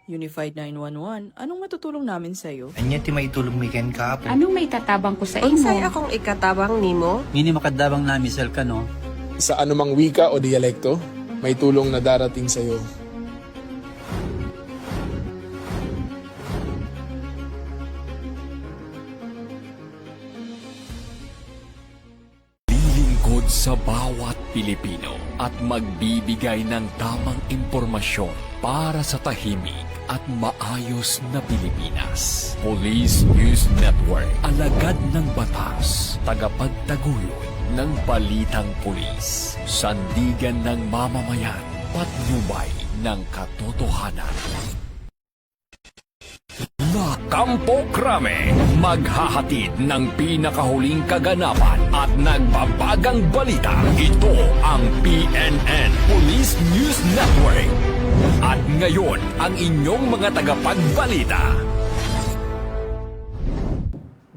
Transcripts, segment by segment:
Unified 911, anong matutulong namin sa'yo? Anya ti maitulong mi ken kapo. Anong may tatabang ko sa imo? Unsay akong ikatabang nimo? Ngini makadabang na misal ka no. Sa anumang wika o dialekto, may tulong na darating sa iyo. Lilingkod sa bawat Pilipino at magbibigay ng tamang impormasyon para sa tahimik at maayos na Pilipinas. Police News Network, alagad ng batas, tagapagtaguyod ng balitang pulis, sandigan ng mamamayan, patnubay ng katotohanan. La Campo Crame, maghahatid ng pinakahuling kaganapan at nagbabagang balita. Ito ang PNN Police News Network. At ngayon, ang inyong mga tagapagbalita.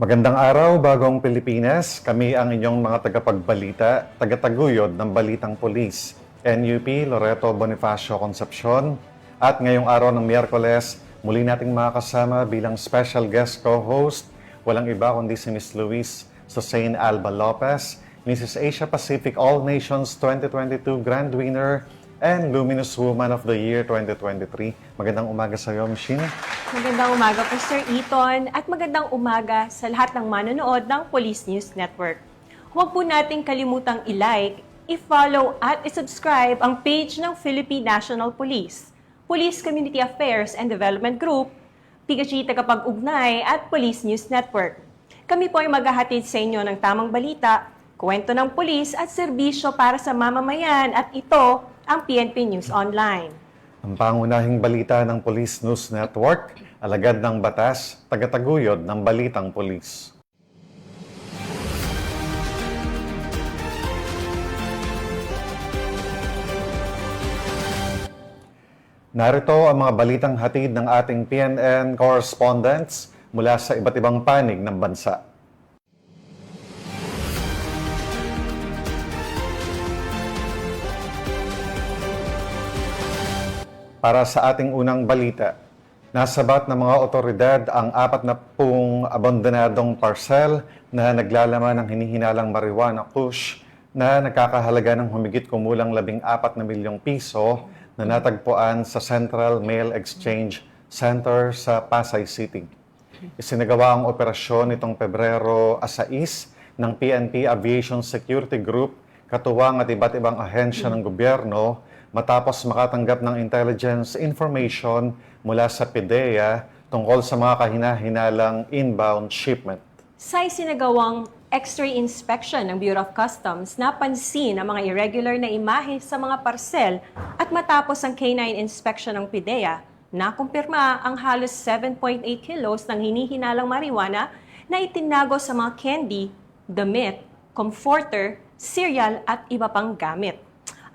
Magandang araw, Bagong Pilipinas. Kami ang inyong mga tagapagbalita, tagataguyod ng Balitang Pulis, NUP Loreto Bonifacio Concepcion. At ngayong araw ng Miyerkules, muli nating makakasama bilang special guest co-host, walang iba kundi si Miss Luis Susain Alba Lopez, Mrs. Asia Pacific All Nations 2022 Grand Winner and Luminous Woman of the Year 2023. Magandang umaga sa iyo, Machine. Magandang umaga po, Sir Eton, at magandang umaga sa lahat ng manonood ng Police News Network. Huwag po nating kalimutang i-like, i-follow at i-subscribe ang page ng Philippine National Police, Police Community Affairs and Development Group, PGC Tagapag-Ugnay at Police News Network. Kami po ay maghahatid sa inyo ng tamang balita, kwento ng pulis at serbisyo para sa mamamayan at ito ang PNP News Online. Ang pangunahing balita ng Police News Network, alagad ng batas, tagataguyod ng Balitang Pulis. Narito ang mga balitang hatid ng ating PNN correspondents mula sa iba't ibang panig ng bansa. Para sa ating unang balita, nasabat ng mga otoridad ang 40 abandonadong parcel na naglalaman ng hinihinalang marijuana kush na nagkakahalaga ng humigit kumulang 14 na milyong piso na natagpuan sa Central Mail Exchange Center sa Pasay City. Isinagawa ang operasyon nitong Pebrero 6 ng PNP Aviation Security Group, katuwang at iba't ibang ahensya ng gobyerno matapos makatanggap ng intelligence information mula sa PIDEA tungkol sa mga kahinahinalang inbound shipment. Sa isinagawang X-ray inspection ng Bureau of Customs, napansin ang mga irregular na imahe sa mga parcel at matapos ang K9 inspection ng PIDEA, nakumpirma ang halos 7.8 kilos ng hinihinalang marijuana na itinago sa mga candy, damit, comforter, cereal at iba pang gamit.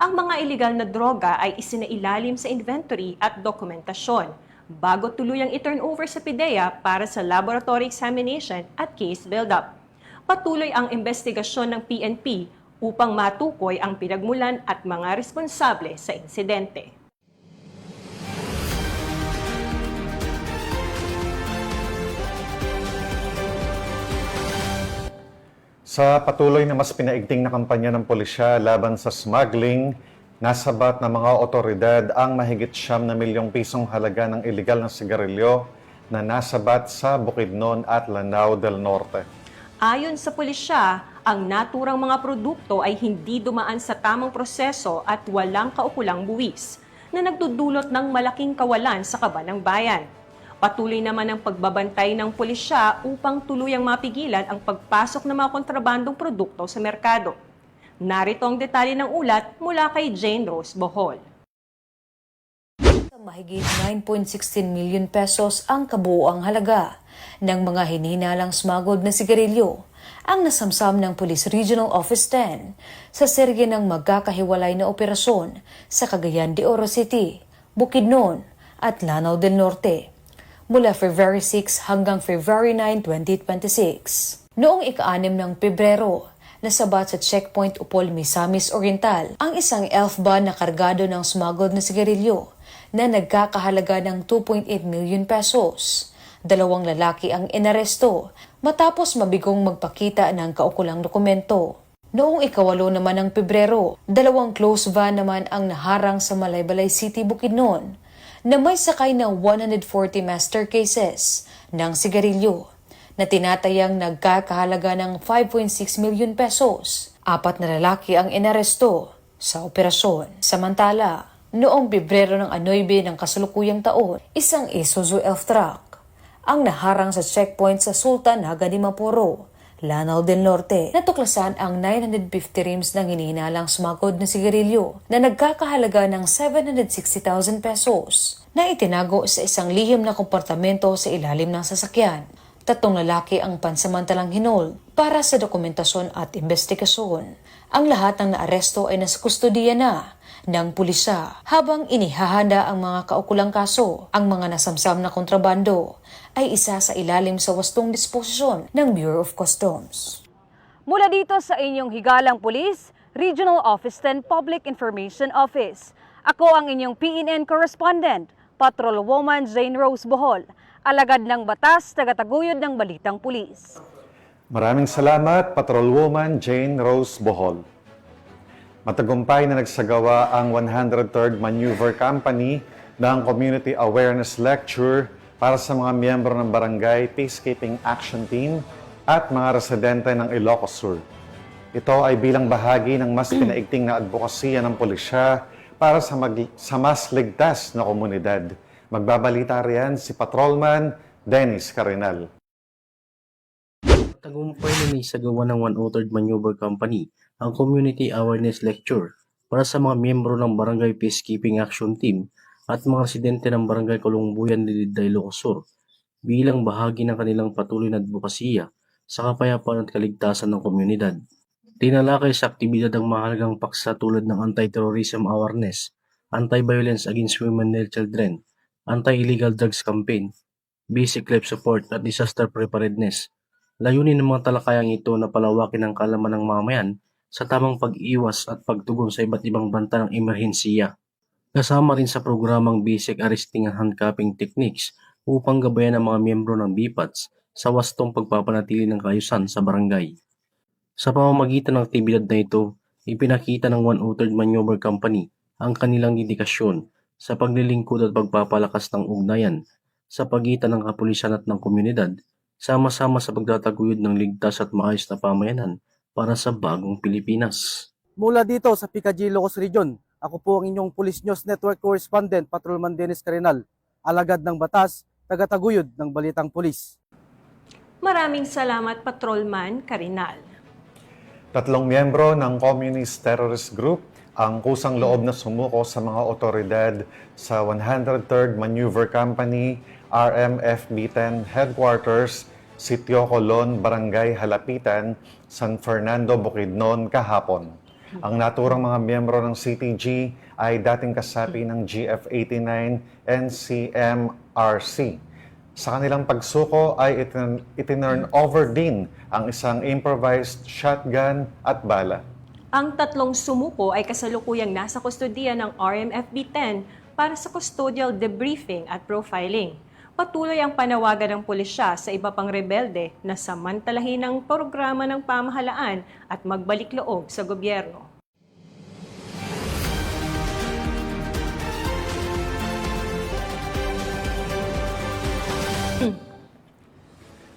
Ang mga iligal na droga ay isinailalim sa inventory at dokumentasyon bago tuluyang i-turn over sa PIDEA para sa laboratory examination at case build-up. Patuloy ang investigasyon ng PNP upang matukoy ang pinagmulan at mga responsable sa insidente. Sa patuloy na mas pinaigting na kampanya ng pulisya laban sa smuggling, nasabat ng mga otoridad ang mahigit 9 na milyong pisong halaga ng iligal na sigarilyo na nasabat sa Bukidnon at Lanao del Norte. Ayon sa pulisya, ang naturang mga produkto ay hindi dumaan sa tamang proseso at walang kaukulang buwis na nagdudulot ng malaking kawalan sa kaban ng bayan. Patuloy naman ang pagbabantay ng pulisya upang tuluyang mapigilan ang pagpasok ng mga kontrabandong produkto sa merkado. Narito ang detalye ng ulat mula kay Jane Rose Bohol. Mahigit 9.16 million pesos ang kabuuang halaga ng mga hinihinalang smuggled na sigarilyo ang nasamsam ng Police Regional Office 10 sa serye ng magkakahiwalay na operasyon sa Cagayan de Oro City, Bukidnon at Lanao del Norte mula February 6 hanggang February 9, 2026. Noong ika-6 ng Pebrero, nasabat sa checkpoint Upol, Misamis Oriental ang isang elf van na kargado ng smuggled na sigarilyo na nagkakahalaga ng 2.8 million pesos. 2 lalaki ang inaresto matapos mabigong magpakita ng kaukulang dokumento. Noong 8 naman ng Pebrero, 2 close van naman ang naharang sa Malaybalay City, Bukidnon na may sakay na 140 master cases ng sigarilyo na tinatayang nagkakahalaga ng 5.6 million pesos. 4 na lalaki ang inaresto sa operasyon. Samantala, noong Pebrero ng 9 ng kasalukuyang taon, isang Isuzu F-Truck ang naharang sa checkpoint sa Sultan Haga Mapuro, Lanao del Norte. Natuklasan ang 950 rims ng hinihinalang smuggled na sigarilyo na nagkakahalaga ng 760,000 pesos na itinago sa isang lihim na kompartamento sa ilalim ng sasakyan. 3 lalaki ang pansamantalang hinold para sa dokumentasyon at investigasyon. Ang lahat ng naaresto ay nasa kustodiya na ng pulisya habang inihahanda ang mga kaukulang kaso. Ang mga nasamsam na kontrabando ay isa sa ilalim sa wastong disposisyon ng Bureau of Customs. Mula dito sa inyong higalang pulis, Regional Office 10 Public Information Office. Ako ang inyong PNN correspondent, Patrolwoman Jane Rose Bohol, alagad ng batas, tagataguyod ng balitang pulis. Maraming salamat, Patrolwoman Jane Rose Bohol. Matagumpay na nagsagawa ang 103rd Maneuver Company ng Community Awareness Lecture para sa mga miyembro ng Barangay Peacekeeping Action Team at mga residente ng Ilocos Sur. Ito ay bilang bahagi ng mas pinaigting na advokasya ng pulisya para sa mas ligtas na komunidad. Magbabalita riyan si Patrolman Dennis Carinal. Tagumpay na naisagawa ng 103rd Maneuver Company ang Community Awareness Lecture para sa mga miyembro ng Barangay Peacekeeping Action Team at mga residente ng Barangay Kalungbuyan ni Ilocos Sur bilang bahagi ng kanilang patuloy na advokasya sa kapayapaan at kaligtasan ng komunidad. Tinalakay sa aktibidad ang mahalagang paksa tulad ng anti-terrorism awareness, anti-violence against women and children, anti-illegal drugs campaign, basic life support at disaster preparedness. Layunin ng mga talakayang ito na palawakin ang kaalaman ng mamayan sa tamang pag-iwas at pagtugon sa iba't ibang banta ng emerhensiya. Kasama rin sa programang Basic Arresting and Handcuffing Techniques upang gabayan ang mga miyembro ng BPATS sa wastong pagpapanatili ng kaayusan sa barangay. Sa pamamagitan ng aktibidad na ito, ipinakita ng 103rd Maneuver Company ang kanilang dedikasyon sa paglilingkod at pagpapalakas ng ugnayan sa pagitan ng kapulisan at ng komunidad, sama-sama sa pagtataguyod ng ligtas at maayos na pamayanan para sa bagong Pilipinas. Mula dito sa PKG Ilocos Region, ako po ang inyong Police News Network Correspondent, Patrolman Dennis Carinal, alagad ng batas, tagataguyod ng balitang pulis. Maraming salamat, Patrolman Carinal. 3 miyembro ng Communist Terrorist Group ang kusang loob na sumuko sa mga otoridad sa 103rd Maneuver Company, RMFB-10 Headquarters, Sitio Colon, Barangay Halapitan, San Fernando, Bukidnon kahapon. Ang naturang mga miyembro ng CTG ay dating kasapi ng GF-89 NCMRC. Sa kanilang pagsuko ay itinurn over din ang isang improvised shotgun at bala. Ang 3 sumuko ay kasalukuyang nasa kustodiya ng RMFB-10 para sa custodial debriefing at profiling. Patuloy ang panawagan ng pulisya sa iba pang rebelde na samantalahin ang programa ng pamahalaan at magbalik loob sa gobyerno.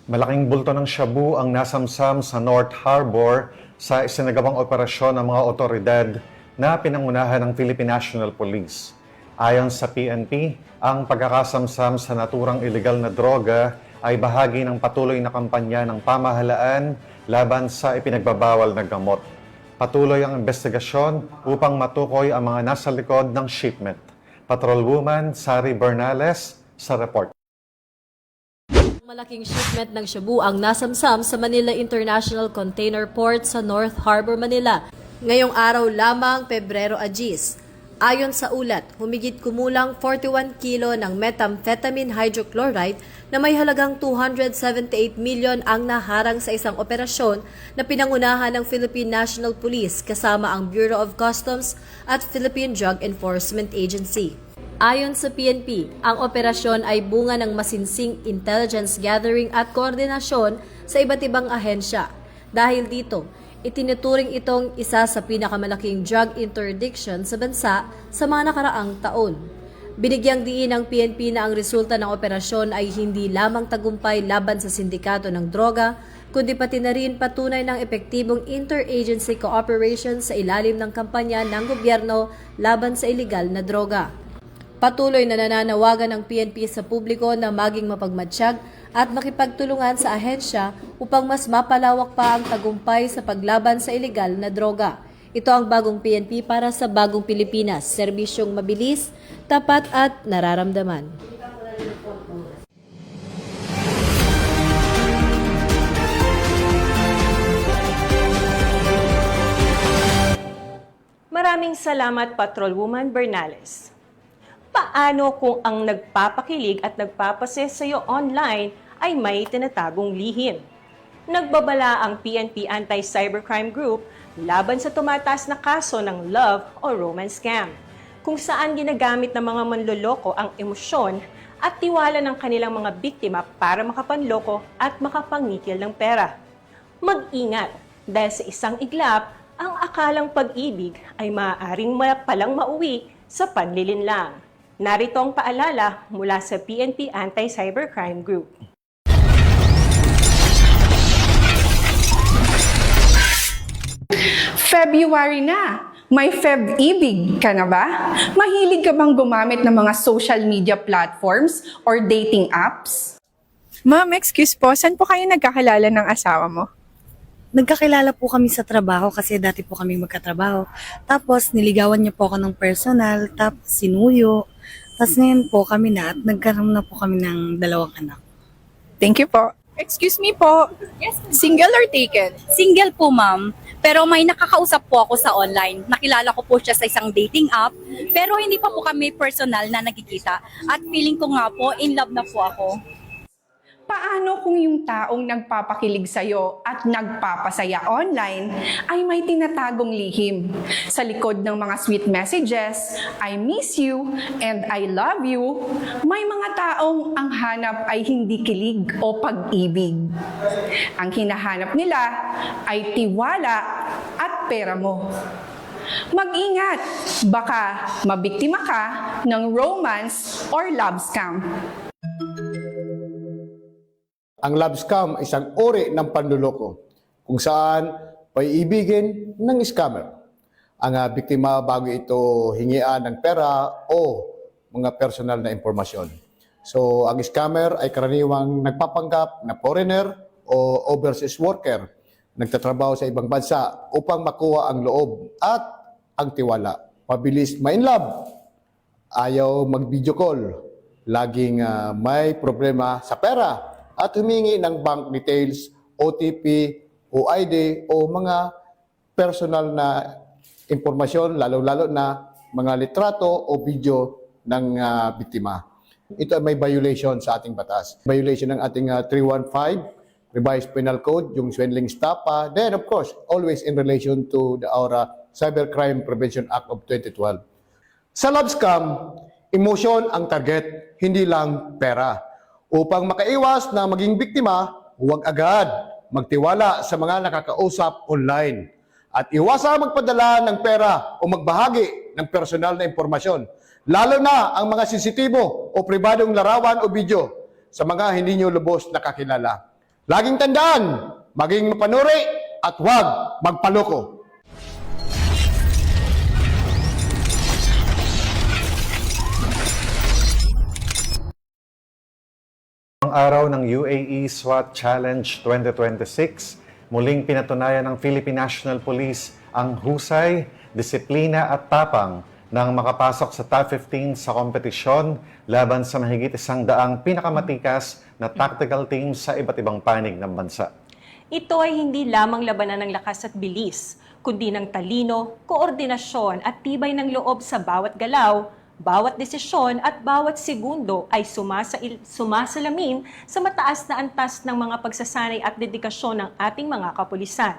Malaking bulto ng shabu ang nasamsam sa North Harbor sa isinagawang operasyon ng mga otoridad na pinangunahan ng Philippine National Police. Ayon sa PNP, ang pagkakasamsam sa naturang ilegal na droga ay bahagi ng patuloy na kampanya ng pamahalaan laban sa ipinagbabawal na gamot. Patuloy ang investigasyon upang matukoy ang mga nasa likod ng shipment. Patrolwoman Sari Bernales sa report. Malaking shipment ng shabu ang nasamsam sa Manila International Container Port sa North Harbor, Manila. Ngayong araw lamang, Pebrero 10. Ayon sa ulat, humigit kumulang 41 kilo ng methamphetamine hydrochloride na may halagang 278 million ang naharang sa isang operasyon na pinangunahan ng Philippine National Police kasama ang Bureau of Customs at Philippine Drug Enforcement Agency. Ayon sa PNP, ang operasyon ay bunga ng masinsing intelligence gathering at koordinasyon sa iba't ibang ahensya. Dahil dito, itinuturing itong isa sa pinakamalaking drug interdiction sa bansa sa mga nakaraang taon. Binigyang diin ng PNP na ang resulta ng operasyon ay hindi lamang tagumpay laban sa sindikato ng droga, kundi pati na rin patunay ng epektibong interagency cooperation sa ilalim ng kampanya ng gobyerno laban sa iligal na droga. Patuloy na nananawagan ng PNP sa publiko na maging mapagmatsyag at makipagtulungan sa ahensya upang mas mapalawak pa ang tagumpay sa paglaban sa iligal na droga. Ito ang bagong PNP para sa bagong Pilipinas, serbisyong mabilis, tapat at nararamdaman. Maraming salamat, Patrolwoman Bernales. Paano kung ang nagpapakilig at nagpapase sa iyo online ay may tinatagong lihim? Nagbabala ang PNP Anti-Cybercrime Group laban sa tumataas na kaso ng love o romance scam, kung saan ginagamit ng mga manloloko ang emosyon at tiwala ng kanilang mga biktima para makapanloko at makapangikil ng pera. Mag-ingat dahil sa isang iglap, ang akalang pag-ibig ay maaaring palang mauwi sa panlilinlang. Narito ang paalala mula sa PNP Anti-Cybercrime Group. February na! May Feb-ibig ka na ba? Mahilig ka bang gumamit ng mga social media platforms or dating apps? Ma'am, excuse po, saan po kayo nagkakilala ng asawa mo? Nagkakilala po kami sa trabaho kasi dati po kami magkatrabaho. Tapos niligawan niya po ako ng personal, tapos sinuyo. Tapos ngayon po kami na at nagkaroon na po kami ng 2 anak. Thank you po. Excuse me po, Yes, single or taken? single po ma'am. Pero may nakakausap po ako sa online. Nakilala ko po siya sa isang dating app. Pero hindi pa po kami personal na nagkikita. At feeling ko nga po, in love na po ako. Paano kung yung taong nagpapakilig sa'yo at nagpapasaya online ay may tinatagong lihim? Sa likod ng mga sweet messages, I miss you and I love you, may mga taong ang hanap ay hindi kilig o pag-ibig. Ang hinahanap nila ay tiwala at pera mo. Mag-ingat, baka mabiktima ka ng romance or love scam. Ang love scam ay isang uri ng panluloko kung saan paiibigin ng scammer ang biktima bago ito hingian ng pera o mga personal na impormasyon. So, ang scammer ay karaniwang nagpapanggap na foreigner o overseas worker, nagtatrabaho sa ibang bansa upang makuha ang loob at ang tiwala. Mabilis ma-inlove, ayaw mag-video call, laging may problema sa pera, at humingi ng bank details, OTP, OID o mga personal na impormasyon, lalo-lalo na mga litrato o video ng biktima. Ito ay may violation sa ating batas. Violation ng ating 315, Revised Penal Code, yung swindling stop. Then of course, always in relation to our Cybercrime Prevention Act of 2012. Sa love scam, emotion ang target, hindi lang pera. Upang makaiwas na maging biktima, huwag agad magtiwala sa mga nakakausap online at iwasa magpadala ng pera o magbahagi ng personal na impormasyon, lalo na ang mga sensitibo o pribadong larawan o video sa mga hindi nyo lubos nakakilala. Laging tandaan, maging mapanuri at huwag magpaloko. Ang araw ng UAE SWAT Challenge 2026, muling pinatunayan ng Philippine National Police ang husay, disiplina at tapang nang makapasok sa top 15 sa kompetisyon laban sa mahigit 100 pinakamatikas na tactical teams sa iba't ibang panig ng bansa. Ito ay hindi lamang labanan ng lakas at bilis, kundi ng talino, koordinasyon at tibay ng loob sa bawat galaw. Bawat desisyon at bawat segundo ay sumasalamin sa mataas na antas ng mga pagsasanay at dedikasyon ng ating mga kapulisan.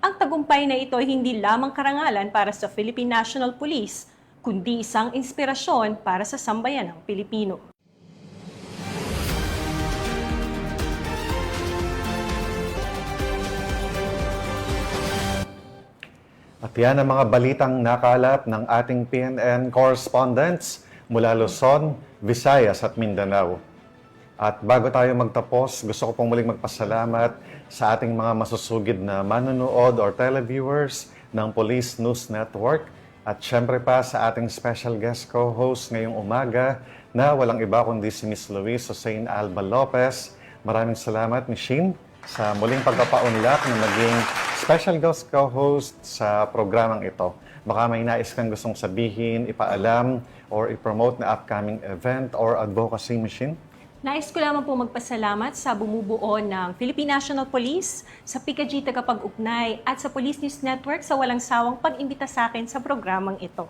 Ang tagumpay na ito ay hindi lamang karangalan para sa Philippine National Police, kundi isang inspirasyon para sa sambayanang Pilipino. At yan ang mga balitang nakalap ng ating PNN correspondents mula Luzon, Visayas at Mindanao. At bago tayo magtapos, gusto ko pong muling magpasalamat sa ating mga masusugid na manonood or televiewers ng Police News Network at syempre pa sa ating special guest co-host ngayong umaga na walang iba kundi si Miss Luis Hussein Alba Lopez. Maraming salamat, Miss Shin, sa muling pagpapaunlak na maging special guest co-host sa programang ito. Baka may nais kang gustong sabihin, ipaalam, or i-promote na upcoming event or advocacy machine? Nais ko lamang po magpasalamat sa bumubuo ng Philippine National Police, sa PKG Tagapag-Ugnay at sa Police News Network sa walang sawang pag-imbita sa akin sa programang ito.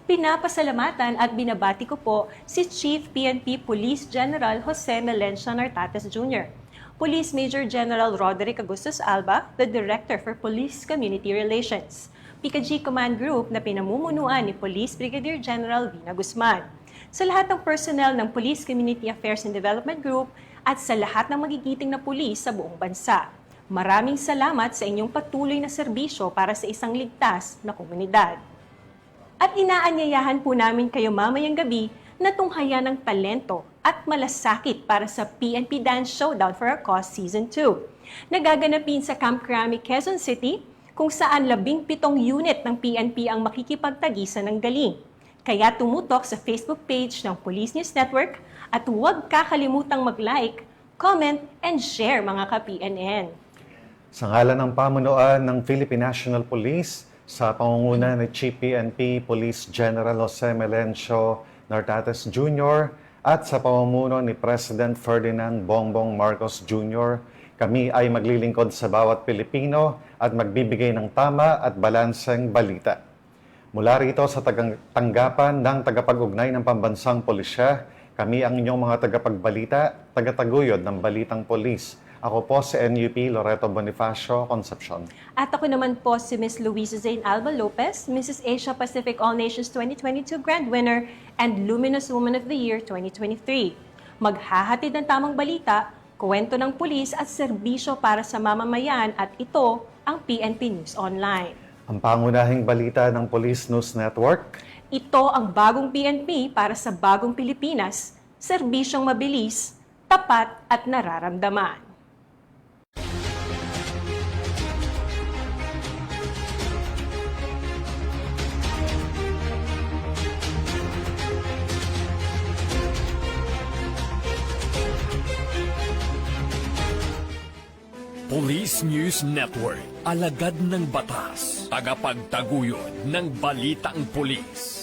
Pinapasalamatan at binabati ko po si Chief PNP Police General Jose Melencio Nartates Jr., Police Major General Roderick Agustus Alba, the Director for Police Community Relations, PKG Command Group na pinamumunuan ni Police Brigadier General Vina Guzman, sa lahat ng personnel ng Police Community Affairs and Development Group at sa lahat ng magigiting na pulis sa buong bansa. Maraming salamat sa inyong patuloy na serbisyo para sa isang ligtas na komunidad. At inaanyayahan po namin kayo mamayang gabi na tunghayan ng talento at malasakit para sa PNP Dance Showdown for Our Cause Season 2. Nagaganapin sa Camp Crame, Quezon City, kung saan 17 unit ng PNP ang makikipagtagisan ng galing. Kaya tumutok sa Facebook page ng Police News Network at huwag kakalimutang mag-like, comment, and share mga ka-PNN. Sa ngalan ng pamunuan ng Philippine National Police, sa pangunguna ni Chief PNP Police General Jose Melencio Nartates Jr. at sa pamumuno ni President Ferdinand Bongbong Marcos Jr., kami ay maglilingkod sa bawat Pilipino at magbibigay ng tama at balanseng balita. Mula rito sa tanggapan ng tagapag-ugnay ng Pambansang Pulisya, kami ang inyong mga tagapagbalita, tagataguyod ng Balitang Polis. Ako po si NUP Loreto Bonifacio Concepcion. At ako naman po si Ms. Luisa Zane Alba Lopez, Mrs. Asia Pacific All Nations 2022 Grand Winner and Luminous Woman of the Year 2023. Maghahatid ng tamang balita, kwento ng pulis at serbisyo para sa mamamayan at ito ang PNP News Online. Ang pangunahing balita ng Police News Network. Ito ang bagong PNP para sa bagong Pilipinas, serbisyong mabilis, tapat at nararamdaman. Police News Network, alagad ng batas, tagapagtaguyod ng balitang pulis.